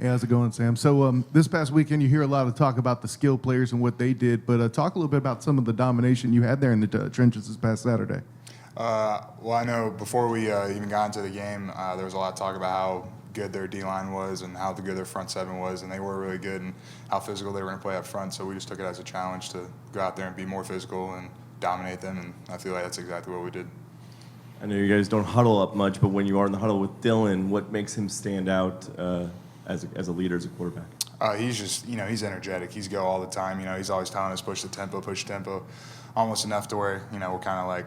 Hey, how's it going, Sam? So this past weekend, you hear a lot of talk about the skill players and what they did, but talk a little bit about some of the domination you had there in the trenches this past Saturday. Well, I know before we even got into the game, there was a lot of talk about how good their D-line was and how good their front seven was, and they were really good and how physical they were going to play up front. So we just took it as a challenge to go out there and be more physical and dominate them, and I feel like that's exactly what we did. I know you guys don't huddle up much, but when you are in the huddle with Dylan, what makes him stand out as a leader, as a quarterback? He's just, he's energetic. He's go all the time. He's always telling us push tempo, almost enough to where, we're kind of like,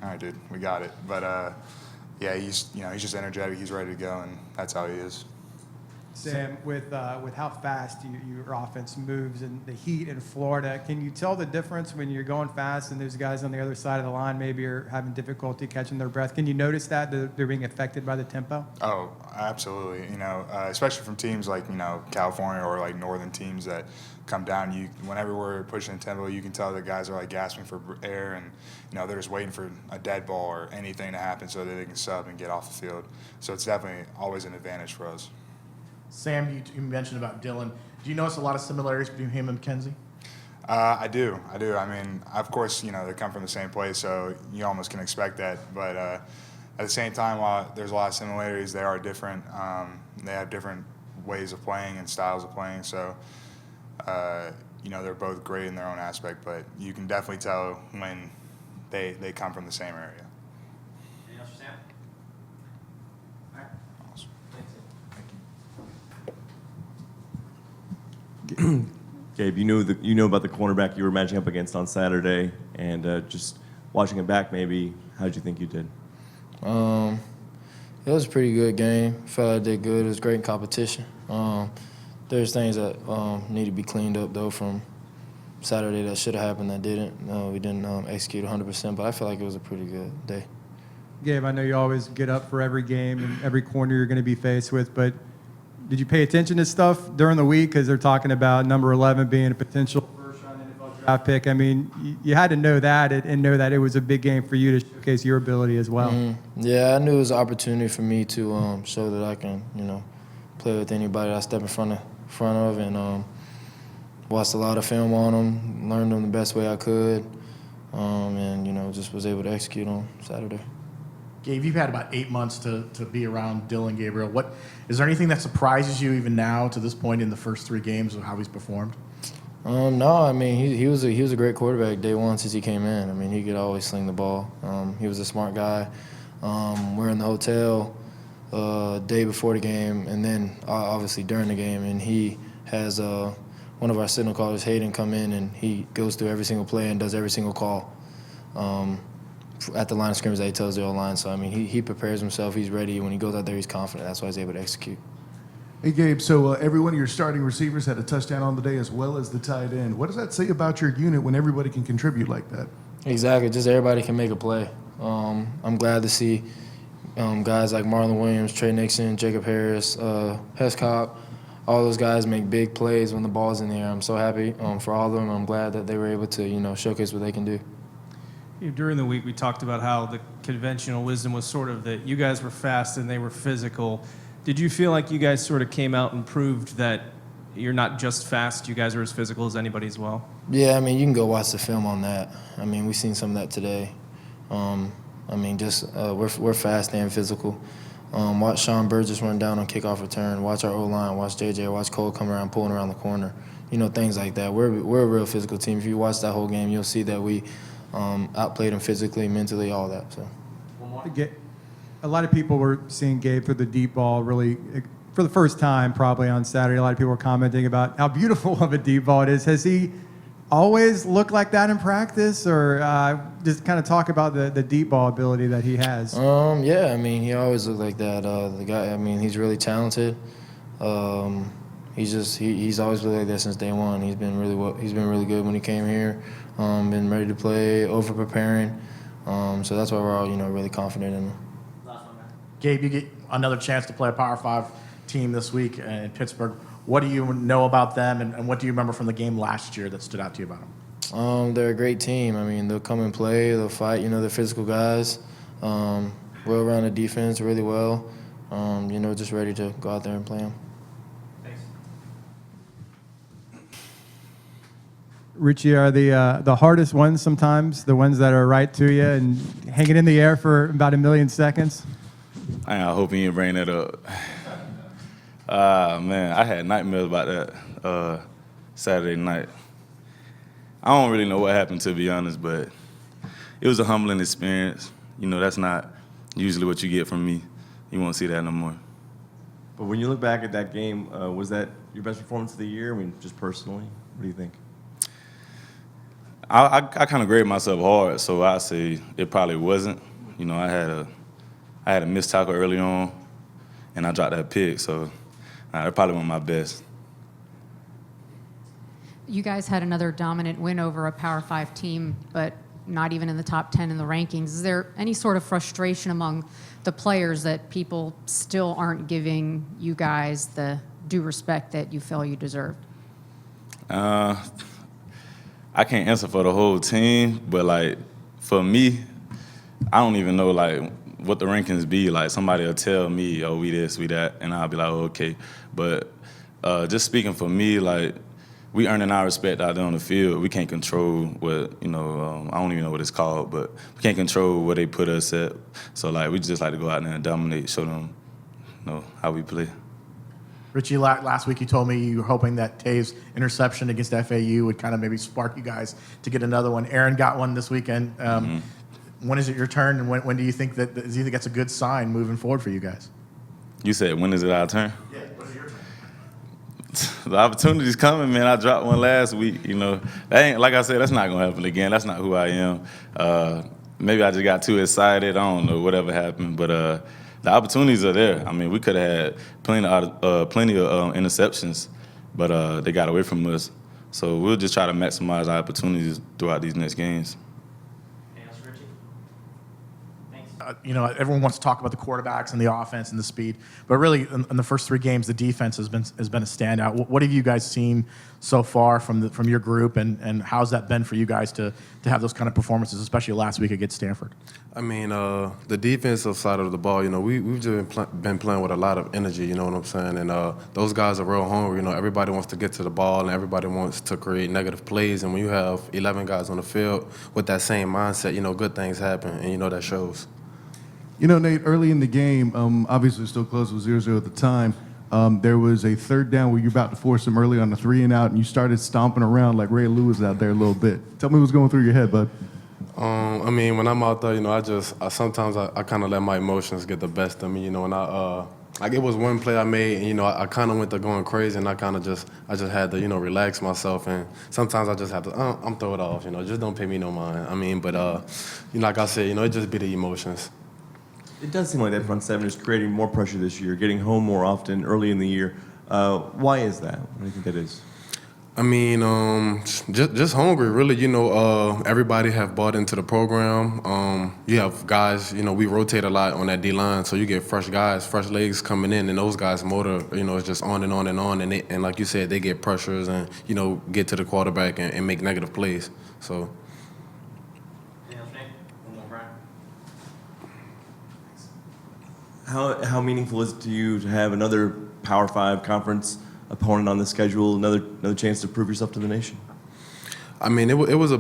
all right, dude, we got it. But yeah, he's just energetic. He's ready to go, and that's how he is. Sam, with how fast your offense moves and the heat in Florida, can you tell the difference when you're going fast and there's guys on the other side of the line maybe are having difficulty catching their breath? Can you notice that they're being affected by the tempo? Oh, absolutely. Especially from teams like, California or like northern teams that come down. Whenever we're pushing tempo, you can tell the guys are like gasping for air and, they're just waiting for a dead ball or anything to happen so that they can sub and get off the field. So it's definitely always an advantage for us. Sam, you mentioned about Dylan. Do you notice a lot of similarities between him and Mackenzie? I do. I mean, of course, they come from the same place, so you almost can expect that. But at the same time, while there's a lot of similarities, they are different. They have different ways of playing and styles of playing. So, they're both great in their own aspect, but you can definitely tell when they come from the same area. Anything else for Sam? All right. Awesome. Thanks. Gabe, you know about the cornerback you were matching up against on Saturday, and just watching it back, maybe, how did you think you did? It was a pretty good game. Felt like I did good. It was great competition. There's things that need to be cleaned up, though, from Saturday that should have happened that didn't. We didn't execute 100%, but I feel like it was a pretty good day. Gabe, I know you always get up for every game and every corner you're going to be faced with, but did you pay attention to stuff during the week because they're talking about number 11 being a potential first-round NFL draft pick? I mean, you had to know that and know that it was a big game for you to showcase your ability as well. Mm-hmm. Yeah, I knew it was an opportunity for me to show that I can, play with anybody that I step in front of, and watched a lot of film on them, learned them the best way I could, and just was able to execute on Saturday. Gabe, you've had about 8 months to be around Dylan Gabriel. Is there anything that surprises you even now to this point in the first 3 games of how he's performed? No, I mean he was a great quarterback day one since he came in. I mean he could always sling the ball. He was a smart guy. We're in the hotel day before the game, and then obviously during the game, and he has one of our signal callers, Hayden, come in, and he goes through every single play and does every single call. At the line of scrimmage that he tells the O-line. So, I mean, he prepares himself. He's ready. When he goes out there, he's confident. That's why he's able to execute. Hey, Gabe, so every one of your starting receivers had a touchdown on the day as well as the tight end. What does that say about your unit when everybody can contribute like that? Exactly. Just everybody can make a play. I'm glad to see guys like Marlon Williams, Trey Nixon, Jacob Harris, Hescock, all those guys make big plays when the ball's in the air. I'm so happy for all of them. I'm glad that they were able to, showcase what they can do. During the week, we talked about how the conventional wisdom was sort of that you guys were fast and they were physical. Did you feel like you guys sort of came out and proved that you're not just fast, you guys are as physical as anybody as well? Yeah, I mean, you can go watch the film on that. I mean, we've seen some of that today. We're fast and physical. Watch Sean Burgess run down on kickoff return. Watch our O-line. Watch JJ. Watch Cole come around, pulling around the corner. Things like that. We're a real physical team. If you watch that whole game, you'll see that we outplayed them physically, mentally, all that. So, A lot of people were seeing Gabe through the deep ball really for the first time probably on Saturday. A lot of people were commenting about how beautiful of a deep ball it is. Has he always looked like that in practice, or just kind of talk about the deep ball ability that he has? Yeah, I mean, he always looked like that. The guy, I mean, he's really talented. He's always looked like that since day one. He's been really good when he came here. Been ready to play, over preparing. So that's why we're all really confident in him. Gabe, you get another chance to play a Power 5 team this week in Pittsburgh. What do you know about them, and what do you remember from the game last year that stood out to you about them? They're a great team. I mean, they'll come and play, they'll fight. They're physical guys. Well-rounded defense, really well. Just ready to go out there and play them. Thanks. Richie, are the hardest ones sometimes the ones that are right to you and hanging in the air for about a million seconds? I hope he didn't bring that up. Man, I had nightmares about that Saturday night. I don't really know what happened, to be honest, but it was a humbling experience. You know, that's not usually what you get from me. You won't see that no more. But when you look back at that game, was that your best performance of the year? I mean, just personally, what do you think? I kind of graded myself hard, so I say it probably wasn't. You know, I had a missed tackle early on, and I dropped that pick, so it probably wasn't my best. You guys had another dominant win over a Power 5 team, but not even in the top 10 in the rankings. Is there any sort of frustration among the players that people still aren't giving you guys the due respect that you feel you deserved? I can't answer for the whole team, but, like, for me, I don't even know, like, what the rankings be. Like, somebody will tell me, oh, we this, we that, and I'll be like, oh, okay. But just speaking for me, like, we earning our respect out there on the field. We can't control what, I don't even know what it's called, but we can't control where they put us at. So, like, we just like to go out there and dominate, show them, how we play. Richie, last week you told me you were hoping that Taves' interception against FAU would kind of maybe spark you guys to get another one. Aaron got one this weekend. When is it your turn, and when do you think do you think that's a good sign moving forward for you guys? You said, when is it our turn? Yeah, when is your turn? The opportunity's coming, man. I dropped one last week, That ain't, like I said, that's not going to happen again. That's not who I am. Maybe I just got too excited. I don't know, whatever happened. But the opportunities are there. I mean, we could have had plenty of interceptions, but they got away from us. So we'll just try to maximize our opportunities throughout these next games. Everyone wants to talk about the quarterbacks and the offense and the speed, but really in the first 3 games, the defense has been a standout. What have you guys seen so far from your group, and how's that been for you guys to have those kind of performances, especially last week against Stanford? I mean, the defensive side of the ball, we've just been playing with a lot of energy, you know what I'm saying? And those guys are real hungry. Everybody wants to get to the ball, and everybody wants to create negative plays. And when you have 11 guys on the field with that same mindset, good things happen, and that shows. Nate, early in the game, obviously still close, it was 0-0 at the time. There was a third down where you're about to force them early on a 3-and-out, and you started stomping around like Ray Lewis out there a little bit. Tell me what's going through your head, bud. I mean, when I'm out there, sometimes I kind of let my emotions get the best of me, and like it was one play I made, and I kind of went to going crazy, and I just had to relax myself, and sometimes I just have to I'm throw it off, just don't pay me no mind. I mean, but like I said, it just be the emotions. It does seem like that front seven is creating more pressure this year, getting home more often early in the year. Why is that? What do you think that is? I mean, just hungry, really. Everybody have bought into the program. You have guys, we rotate a lot on that D-line, so you get fresh guys, fresh legs coming in, and those guys' motor, it's just on and on and on. And like you said, they get pressures and, get to the quarterback and make negative plays. So. How meaningful is it to you to have another Power 5 conference opponent on the schedule, another chance to prove yourself to the nation? I mean, it was a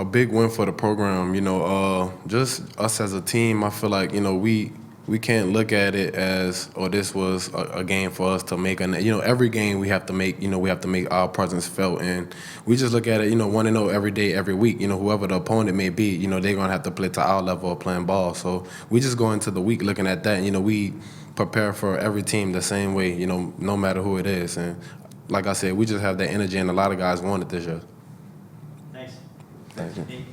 big win for the program. Just us as a team, I feel like, we can't look at it as, this was a game for us to make. Every game we have to make, we have to make our presence felt. And we just look at it, 1-0 every day, every week. Whoever the opponent may be, they're going to have to play to our level of playing ball. So we just go into the week looking at that. We prepare for every team the same way, no matter who it is. And like I said, we just have that energy, and a lot of guys want it this year. Thanks. Thank you.